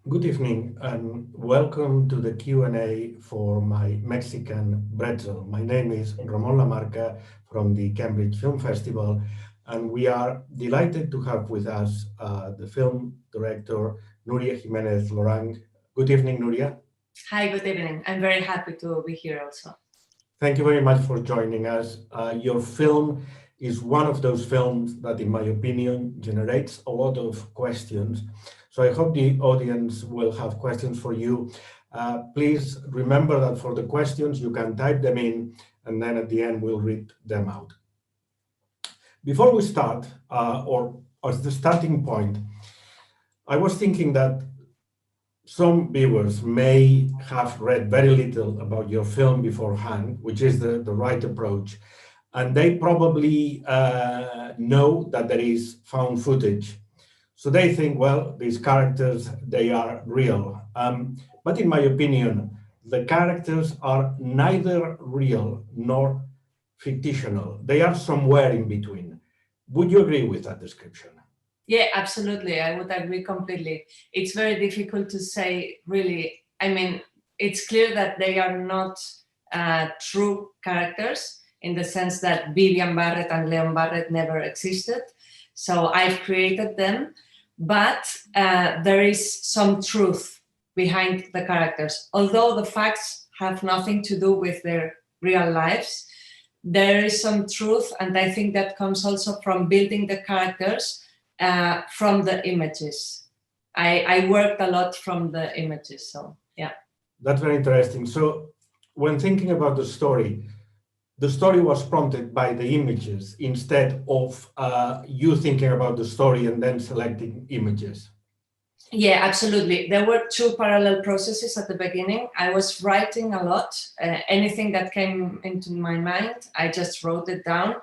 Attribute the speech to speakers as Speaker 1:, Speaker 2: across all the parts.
Speaker 1: Good evening and welcome to the Q&A for my Mexican Bretzel. My name is Ramon Lamarca from the Cambridge Film Festival, and we are delighted to have with us the film director Nuria Giménez Lorang. Good evening, Nuria.
Speaker 2: Hi, good evening. I'm very happy to be here also.
Speaker 1: Thank you very much for joining us. Your film is one of those films that, in my opinion, generates a lot of questions. So I hope the audience will have questions for you. Please remember that for the questions, you can type them in, and then at the end, we'll read them out. Before we start, or as the starting point, I was thinking that some viewers may have read very little about your film beforehand, which is the right approach, and they probably know that there is found footage. So they think, well, these characters, they are real. But in my opinion, the characters are neither real nor fictional. They are somewhere in between. Would you agree with that description?
Speaker 2: Yeah, absolutely. I would agree completely. It's very difficult to say, really. I mean, it's clear that they are not true characters in the sense that Vivian Barrett and Leon Barrett never existed. So I've created them, but there is some truth behind the characters. Although the facts have nothing to do with their real lives, there is some truth, and I think that comes also from building the characters from the images. I worked a lot from the images, so yeah.
Speaker 1: That's very interesting. So when thinking about the story was prompted by the images instead of you thinking about the story and then selecting images.
Speaker 2: Yeah, absolutely. There were two parallel processes at the beginning. I was writing a lot. Anything that came into my mind, I just wrote it down,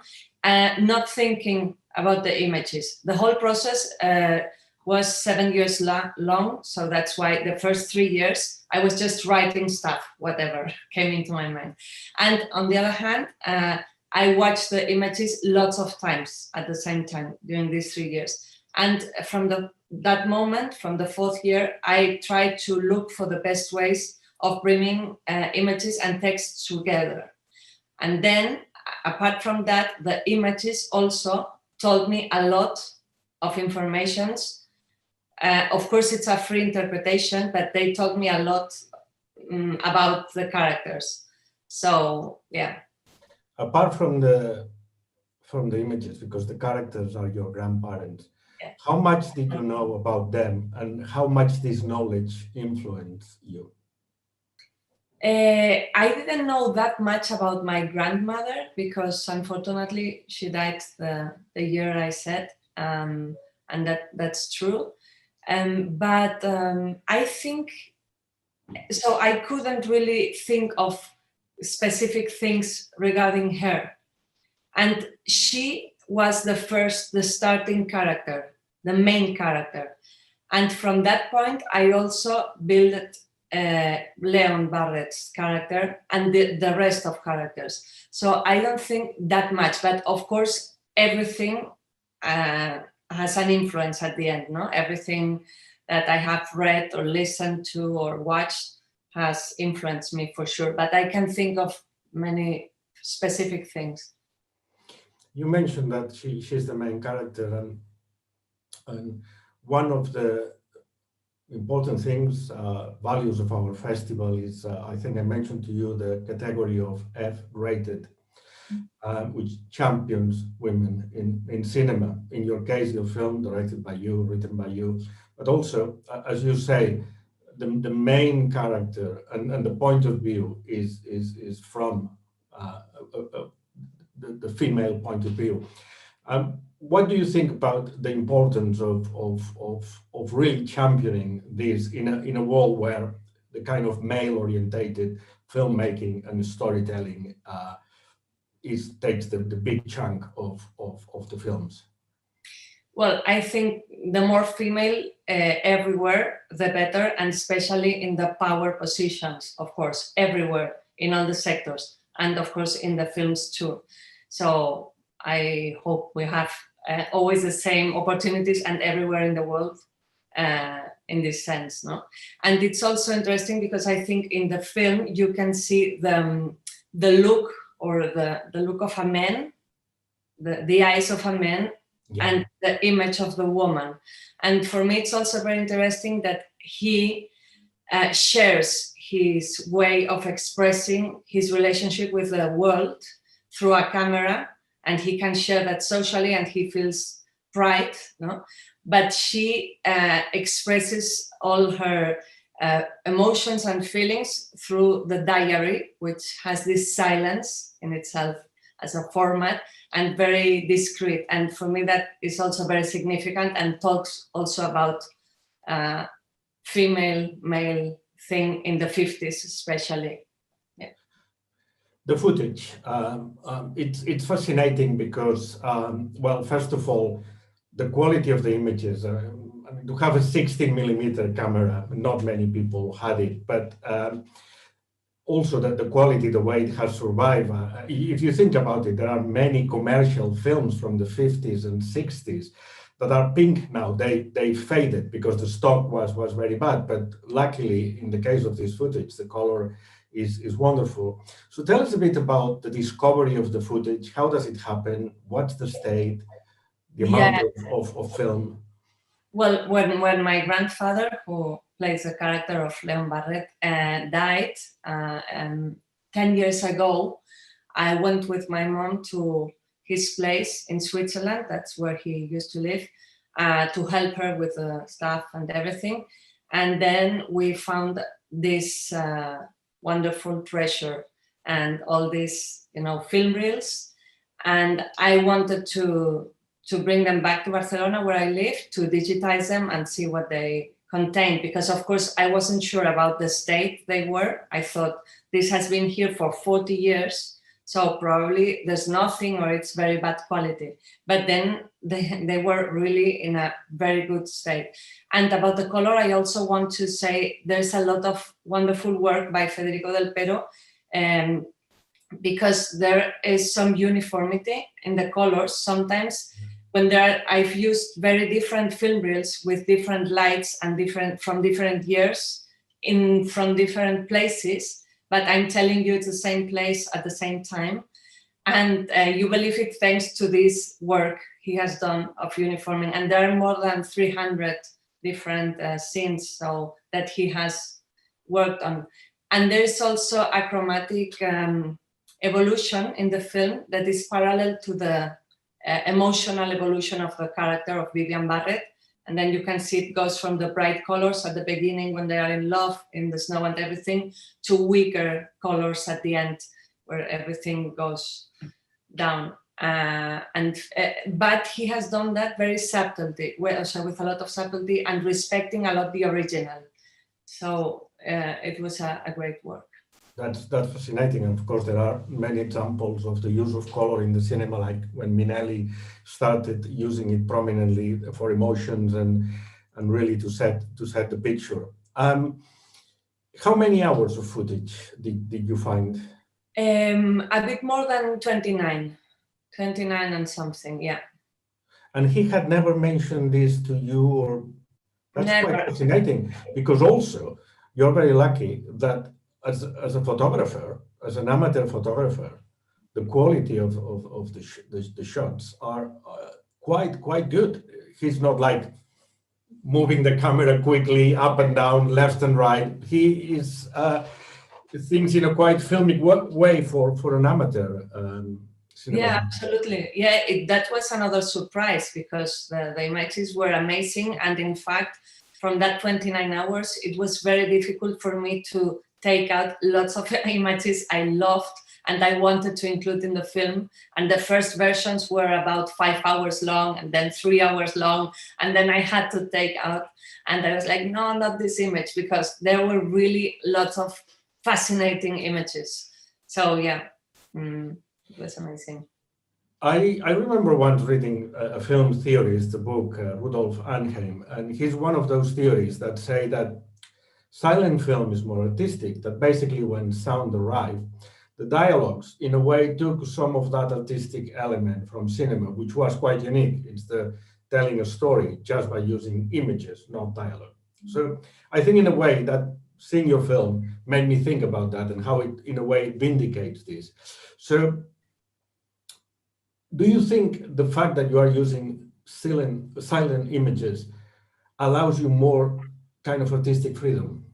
Speaker 2: not thinking about the images. The whole process was 7 years long, so that's why the first 3 years I was just writing stuff, whatever came into my mind. And on the other hand, I watched the images lots of times at the same time during these 3 years. And from that moment, from the fourth year, I tried to look for the best ways of bringing images and text together. And then, apart from that, the images also told me a lot of information. Of course, it's a free interpretation, but they told me a lot about the characters. So, yeah.
Speaker 1: Apart from the images, because the characters are your grandparents,
Speaker 2: yeah.
Speaker 1: How much did you know about them, and how much this knowledge influenced you?
Speaker 2: I didn't know that much about my grandmother because unfortunately she died the year I said, and that's true. But I think, so I couldn't really think of specific things regarding her. And she was the starting character, the main character. And from that point, I also built Leon Barrett's character and the rest of characters. So I don't think that much, but of course, everything has an influence at the end, no? Everything that I have read or listened to or watched has influenced me for sure, but I can think of many specific things.
Speaker 1: You mentioned that she's the main character, and one of the important things, values of our festival is, I think I mentioned to you, the category of F-rated, which champions women in cinema. In your case, your film directed by you, written by you, but also, as you say, the main character and the point of view is from the female point of view. What do you think about the importance of really championing this in a world where the kind of male-orientated filmmaking and storytelling takes the big chunk of the films?
Speaker 2: Well, I think the more female everywhere, the better, and especially in the power positions, of course, everywhere, in all the sectors, and of course in the films too. So I hope we have always the same opportunities and everywhere in the world in this sense, no? And it's also interesting because I think in the film you can see the look or the look of a man, the eyes of a man, and the image of the woman. And for me, it's also very interesting that he shares his way of expressing his relationship with the world through a camera, and he can share that socially, and he feels pride, no? But she expresses all her emotions and feelings through the diary, which has this silence in itself as a format and very discreet. And for me, that is also very significant and talks also about female-male thing in the 50s, especially. Yeah.
Speaker 1: The footage, it's fascinating because, well, first of all, the quality of the images. I mean, to have a 16mm camera, not many people had it, but also that the quality, the way it has survived. If you think about it, there are many commercial films from the 50s and 60s that are pink now. They faded because the stock was very bad. But luckily, in the case of this footage, the color is wonderful. So tell us a bit about the discovery of the footage. How does it happen? What's the state? The amount of film?
Speaker 2: Well, when my grandfather, who plays the character of Leon Barret, died 10 years ago, I went with my mom to his place in Switzerland. That's where he used to live, to help her with the stuff and everything. And then we found this wonderful treasure and all these, film reels. And I wanted to bring them back to Barcelona, where I live, to digitize them and see what they contain. Because, of course, I wasn't sure about the state they were. I thought this has been here for 40 years, so probably there's nothing or it's very bad quality. But then they were really in a very good state. And about the color, I also want to say there's a lot of wonderful work by Federico Del Pero, because there is some uniformity in the colors. Sometimes when I've used very different film reels with different lights and from different years from different places, but I'm telling you it's the same place at the same time. And you believe it thanks to this work he has done of uniforming. And there are more than 300 different scenes that he has worked on. And there's also a chromatic evolution in the film that is parallel to the emotional evolution of the character of Vivian Barret. And then you can see it goes from the bright colors at the beginning when they are in love, in the snow and everything, to weaker colors at the end where everything goes down. But he has done that very subtlety, with a lot of subtlety and respecting a lot the original. So it was a great work.
Speaker 1: That's fascinating. And of course, there are many examples of the use of color in the cinema, like when Minelli started using it prominently for emotions and really to set the picture. How many hours of footage did you find?
Speaker 2: A bit more than 29 and something, yeah.
Speaker 1: And he had never mentioned this to you, or that's
Speaker 2: Never.
Speaker 1: Quite fascinating, because also you're very lucky that as a photographer, as an amateur photographer, the quality of the shots are quite good. He's not like moving the camera quickly up and down, left and right. He is things in a quite filmic way for an amateur.
Speaker 2: Yeah, absolutely. Yeah, that was another surprise because the images were amazing. And in fact, from that 29 hours, it was very difficult for me to take out lots of images I loved and I wanted to include in the film. And the first versions were about 5 hours long and then 3 hours long. And then I had to take out, and I was like, no, not this image, because there were really lots of fascinating images. So yeah, it was amazing.
Speaker 1: I remember once reading a film theorist, the book, Rudolf Arnheim, and he's one of those theories that say that silent film is more artistic, that basically when sound arrived, the dialogues in a way took some of that artistic element from cinema, which was quite unique. It's the telling a story just by using images, not dialogue. So I think in a way that seeing your film made me think about that and how it, in a way, vindicates this. So do you think the fact that you are using silent images allows you more kind of artistic freedom?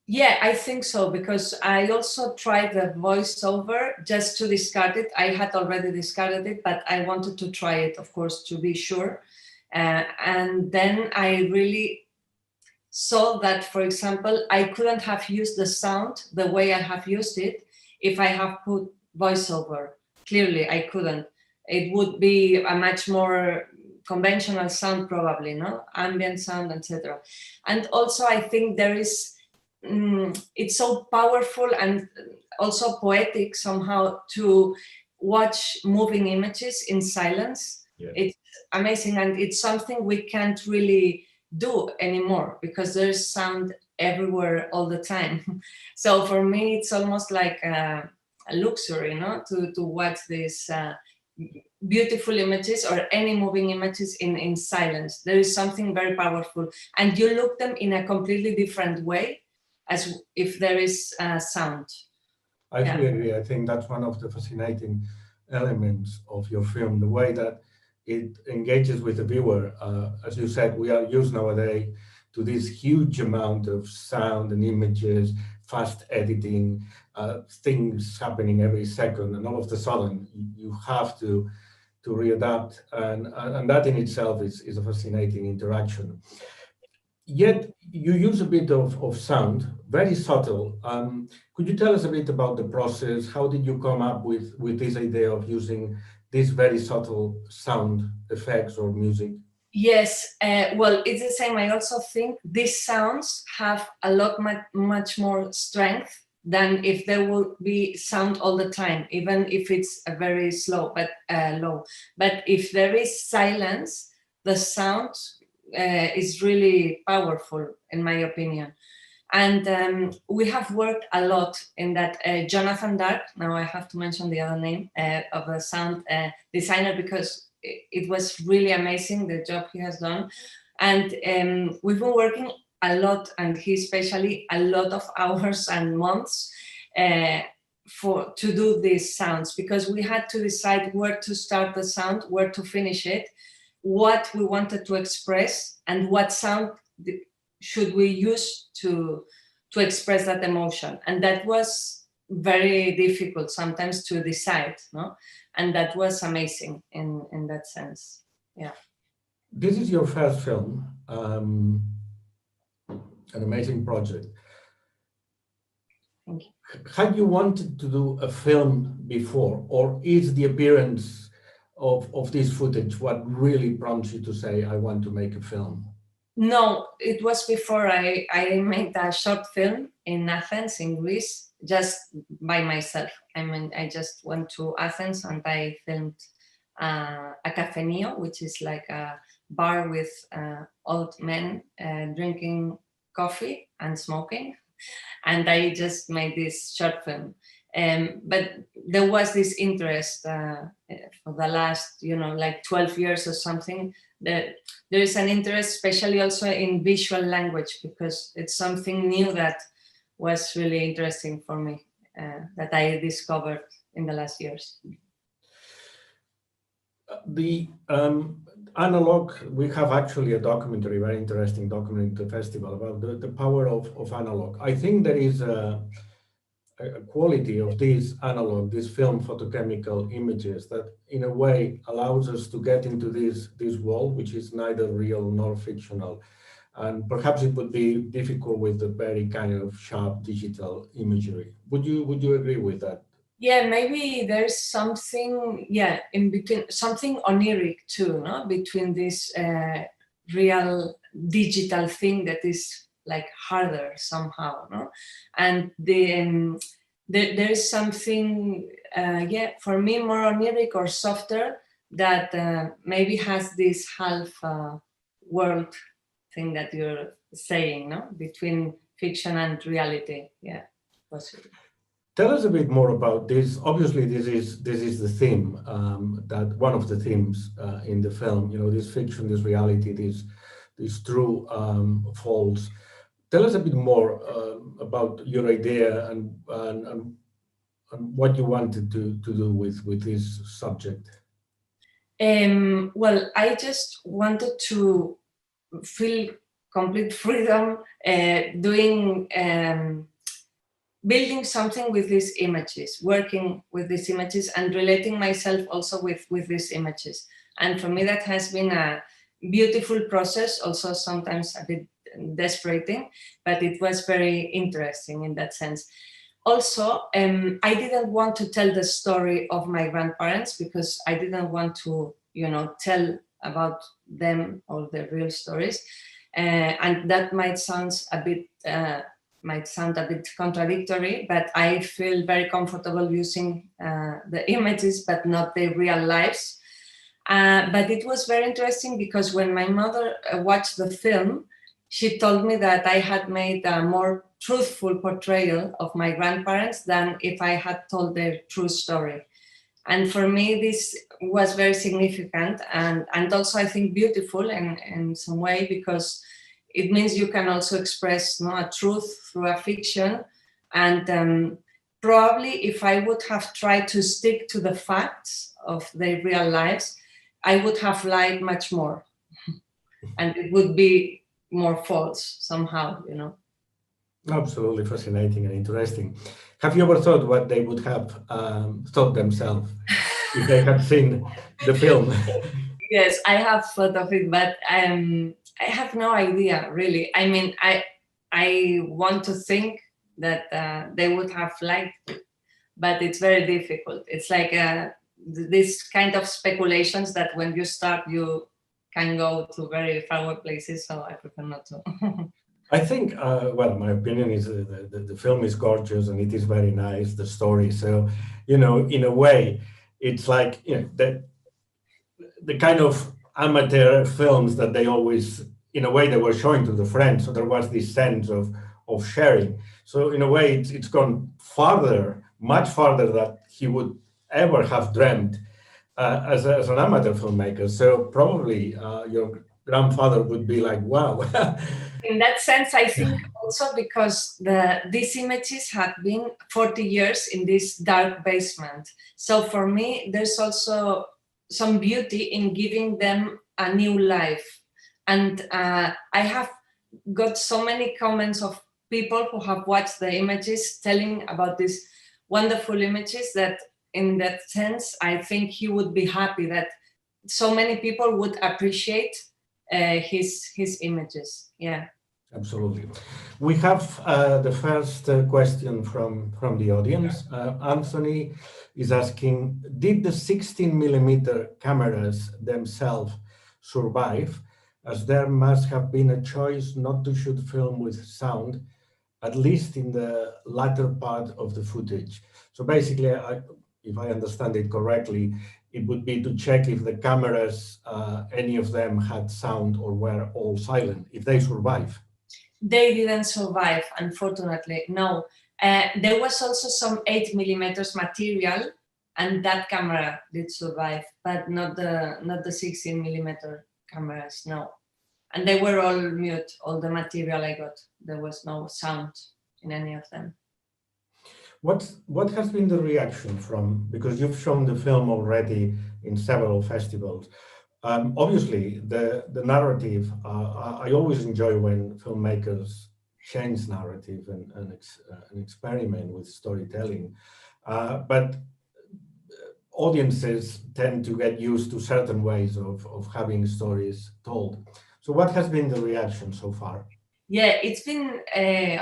Speaker 2: Yeah, I think so, because I also tried the voiceover just to discard it. I had already discarded it, but I wanted to try it, of course, to be sure. And then I really saw that, for example, I couldn't have used the sound the way I have used it if I have put voiceover. Clearly, I couldn't. It would be a much more conventional sound, probably, no? Ambient sound, etc. And also, I think there is, it's so powerful and also poetic somehow to watch moving images in silence.
Speaker 1: Yeah.
Speaker 2: It's amazing, and it's something we can't really do anymore because there's sound everywhere all the time. So for me, it's almost like a luxury, to watch these beautiful images or any moving images in silence. There is something very powerful, and you look them in a completely different way as if there is sound.
Speaker 1: I fully agree. I think that's one of the fascinating elements of your film, the way that it engages with the viewer. As you said, we are used nowadays to this huge amount of sound and images, fast editing, things happening every second, and all of a sudden you have to readapt, and that in itself is a fascinating interaction. Yet you use a bit of sound, very subtle. Could you tell us a bit about the process? How did you come up with this idea of using these very subtle sound effects or music?
Speaker 2: Yes, well, it's the same. I also think these sounds have a lot much more strength than if there will be sound all the time, even if it's a very slow but low. But if there is silence, the sound is really powerful, in my opinion. And we have worked a lot in that. Jonathan Dark, now I have to mention the other name of the sound designer, because it was really amazing, the job he has done. And we've been working a lot, and he especially, a lot of hours and months to do these sounds, because we had to decide where to start the sound, where to finish it, what we wanted to express, and what sound should we use to express that emotion. And that was very difficult sometimes to decide, no? And that was amazing in that sense. Yeah.
Speaker 1: This is your first film, an amazing project.
Speaker 2: Thank you.
Speaker 1: Had you wanted to do a film before, or is the appearance of this footage what really prompts you to say, I want to make a film?
Speaker 2: No, it was before. I made a short film in Athens, in Greece, just by myself. I mean, I just went to Athens and I filmed a cafenio, which is like a bar with old men drinking coffee and smoking. And I just made this short film. But there was this interest for the last, like 12 years or something, that there is an interest, especially also in visual language, because it's something new that was really interesting for me, that I discovered in the last years.
Speaker 1: The analog, we have actually a documentary, very interesting documentary at the festival about the power of analog. I think there is a quality of these analog, these film photochemical images that in a way allows us to get into this world, which is neither real nor fictional. And perhaps it would be difficult with the very kind of sharp digital imagery. Would you agree with that?
Speaker 2: Yeah, maybe there's something, in between, something oniric too, no? Between this real digital thing that is like harder somehow, no? And there is something, for me, more oniric or softer, that maybe has this half world thing that you're saying, no? Between fiction and reality, possibly.
Speaker 1: Tell us a bit more about this. Obviously, this is the theme, that one of the themes in the film. This fiction, this reality, this these true false. Tell us a bit more about your idea and what you wanted to do with this subject.
Speaker 2: Well, I just wanted to feel complete freedom doing building something with these images, working with these images and relating myself also with these images. And for me, that has been a beautiful process, also sometimes a bit desperating, but it was very interesting in that sense. Also, I didn't want to tell the story of my grandparents because I didn't want to, tell about them or their real stories. And that might sound a bit contradictory, but I feel very comfortable using the images, but not the real lives. But it was very interesting because when my mother watched the film, she told me that I had made a more truthful portrayal of my grandparents than if I had told their true story. And for me, this was very significant and also I think beautiful in some way, because it means you can also express a truth through a fiction. And probably if I would have tried to stick to the facts of their real lives, I would have lied much more. And it would be more false somehow,
Speaker 1: Absolutely fascinating and interesting. Have you ever thought what they would have thought themselves if they had seen the film?
Speaker 2: Yes, I have thought of it, but I have no idea, really. I mean, I want to think that they would have liked it, but it's very difficult. It's like this kind of speculations that when you start, you can go to very far away places, so I prefer not to.
Speaker 1: I think, well, my opinion is the film is gorgeous and it is very nice, the story. So, in a way, it's like, the kind of amateur films that they always, in a way, they were showing to the friends. So there was this sense of sharing. So in a way, it's gone farther, much farther than he would ever have dreamt as an amateur filmmaker. So probably your grandfather would be like, wow.
Speaker 2: In that sense, I think also because these images have been 40 years in this dark basement. So for me, there's also some beauty in giving them a new life. And I have got so many comments of people who have watched the images telling about these wonderful images that in that sense, I think he would be happy that so many people would appreciate his images. Yeah.
Speaker 1: Absolutely. We have the first question from the audience. Anthony is asking, did the 16mm cameras themselves survive, as there must have been a choice not to shoot film with sound, at least in the latter part of the footage? So basically, if I understand it correctly, it would be to check if the cameras, any of them had sound or were all silent, if they survive.
Speaker 2: They didn't survive, unfortunately, no. There was also some 8mm material, and that camera did survive, but not the 16mm cameras, no. And they were all mute, all the material I got. There was no sound in any of them.
Speaker 1: What has been the reaction from, because you've shown the film already in several festivals, obviously the narrative, I always enjoy when filmmakers change narrative and experiment with storytelling, but audiences tend to get used to certain ways of having stories told. So what has been the reaction so far?
Speaker 2: Yeah, it's been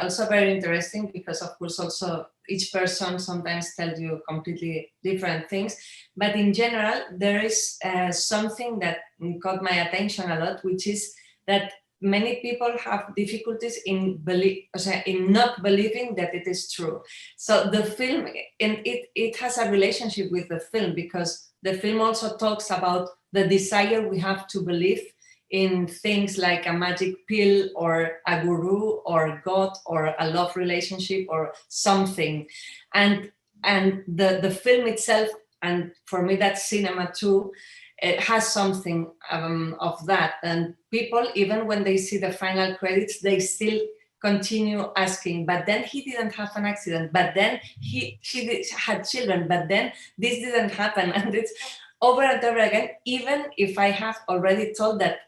Speaker 2: also very interesting because, of course, also each person sometimes tells you completely different things. But in general, there is something that caught my attention a lot, which is that many people have difficulties in not believing that it is true. So the film, and it has a relationship with the film, because the film also talks about the desire we have to believe in things like a magic pill or a guru or God or a love relationship or something. And the film itself, and for me that's cinema too, it has something of that. And people, even when they see the final credits, they still continue asking, but then he didn't have an accident, but then had children, but then this didn't happen. And it's over and over again, even if I have already told that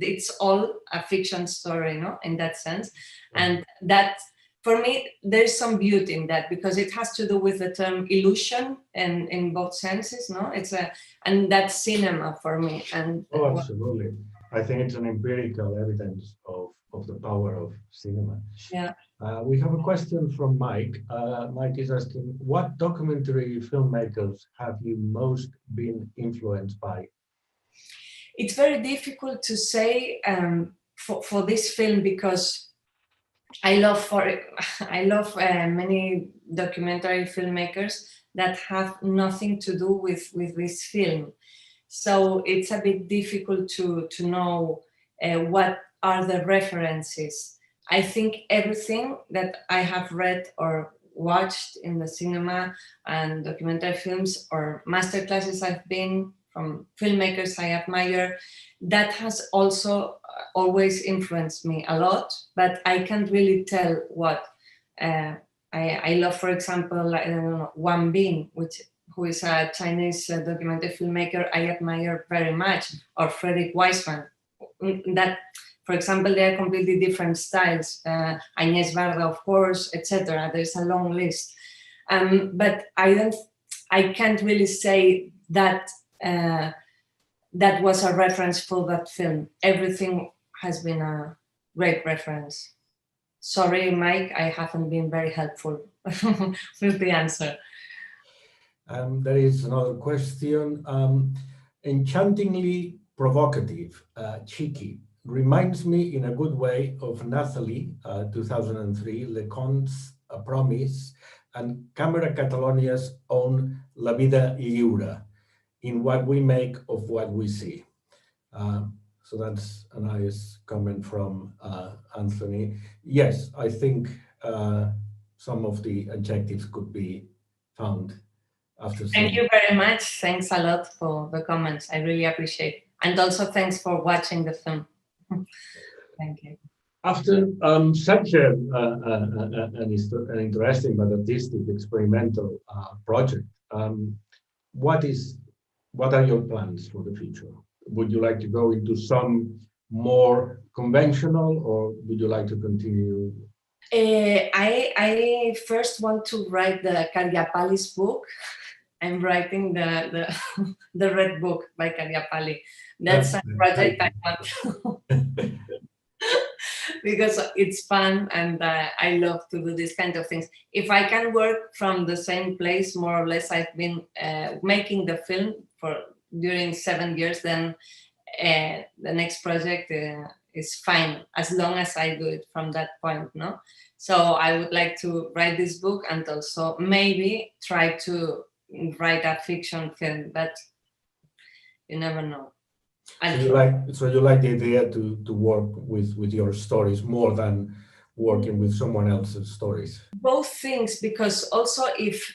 Speaker 2: it's all a fiction story, in that sense. And that, for me, there's some beauty in that, because it has to do with the term illusion, and in both senses, and that's cinema for me. And
Speaker 1: absolutely. I think it's an empirical evidence of the power of cinema.
Speaker 2: Yeah.
Speaker 1: We have a question from Mike. Mike is asking, what documentary filmmakers have you most been influenced by?
Speaker 2: It's very difficult to say for this film, because I love many documentary filmmakers that have nothing to do with this film. So it's a bit difficult to know what are the references. I think everything that I have read or watched in the cinema and documentary films or masterclasses I've been from filmmakers I admire, that has also always influenced me a lot, but I can't really tell what. I love, for example, I don't know, Wang Bin, who is a Chinese documentary filmmaker I admire very much, or Frederick Wiseman. That, for example, they are completely different styles. Agnès Varda, of course, etc. There's a long list, but I can't really say that that was a reference for that film. Everything has been a great reference. Sorry, Mike, I haven't been very helpful with the answer.
Speaker 1: There is another question. Enchantingly provocative, cheeky, reminds me in a good way of Nathalie, 2003, Leconte's A Promise, and Camera Catalonia's own La Vida Lliure, in what we make of what we see. So that's a nice comment from Anthony. Yes, I think some of the adjectives could be found after seeing.
Speaker 2: Thank you very much. Thanks a lot for the comments. I really appreciate it. And also thanks for watching the film. Thank you.
Speaker 1: After such an interesting but artistic experimental project, what are your plans for the future? Would you like to go into some more conventional, or would you like to continue?
Speaker 2: I first want to write the Cariapalli's book. I'm writing the Red Book by Cariapalli. That's a project I want because it's fun, and I love to do these kind of things. If I can work from the same place, more or less, I've been making the film during 7 years, then the next project is fine, as long as I do it from that point, no? So I would like to write this book and also maybe try to write a fiction film, but you never know.
Speaker 1: So you like the idea to work with your stories more than working with someone else's stories?
Speaker 2: Both things, because also if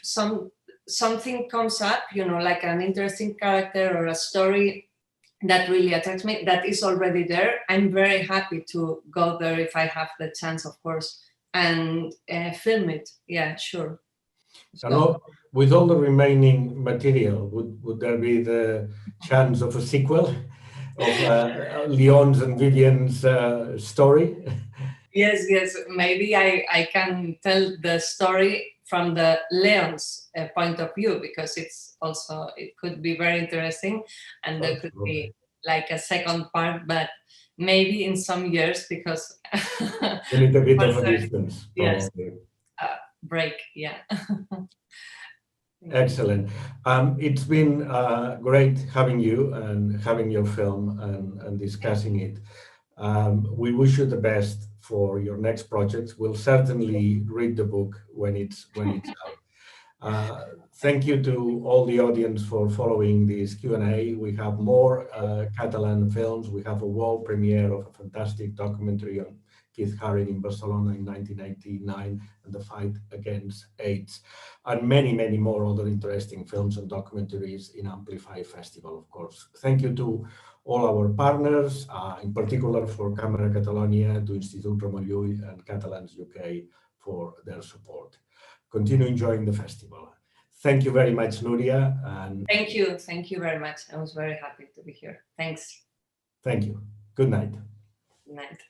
Speaker 2: something comes up, like an interesting character or a story that really attracts me, that is already there, I'm very happy to go there if I have the chance, of course, and film it. Yeah, sure.
Speaker 1: So, with all the remaining material, would there be the chance of a sequel of Leon's and Vivian's story?
Speaker 2: Yes, maybe I can tell the story from the Leon's point of view, because it could be very interesting, and there could be like a second part, but maybe in some years, because
Speaker 1: you need a bit of a distance.
Speaker 2: Yes, break, yeah.
Speaker 1: Excellent. It's been great having you and having your film and discussing it. We wish you the best for your next projects. We'll certainly read the book when it's out. Thank you to all the audience for following this Q&A. We have more Catalan films. We have a world premiere of a fantastic documentary on Keith Haring in Barcelona in 1989, and the fight against AIDS, and many, many more other interesting films and documentaries in Amplify Festival, of course. Thank you to all our partners, in particular for Càmera Catalonia, to Institut Ramon Llull and Catalans UK for their support. Continue enjoying the festival. Thank you very much, Nuria. And
Speaker 2: thank you very much. I was very happy to be here. Thanks.
Speaker 1: Thank you. Good night.
Speaker 2: Good night.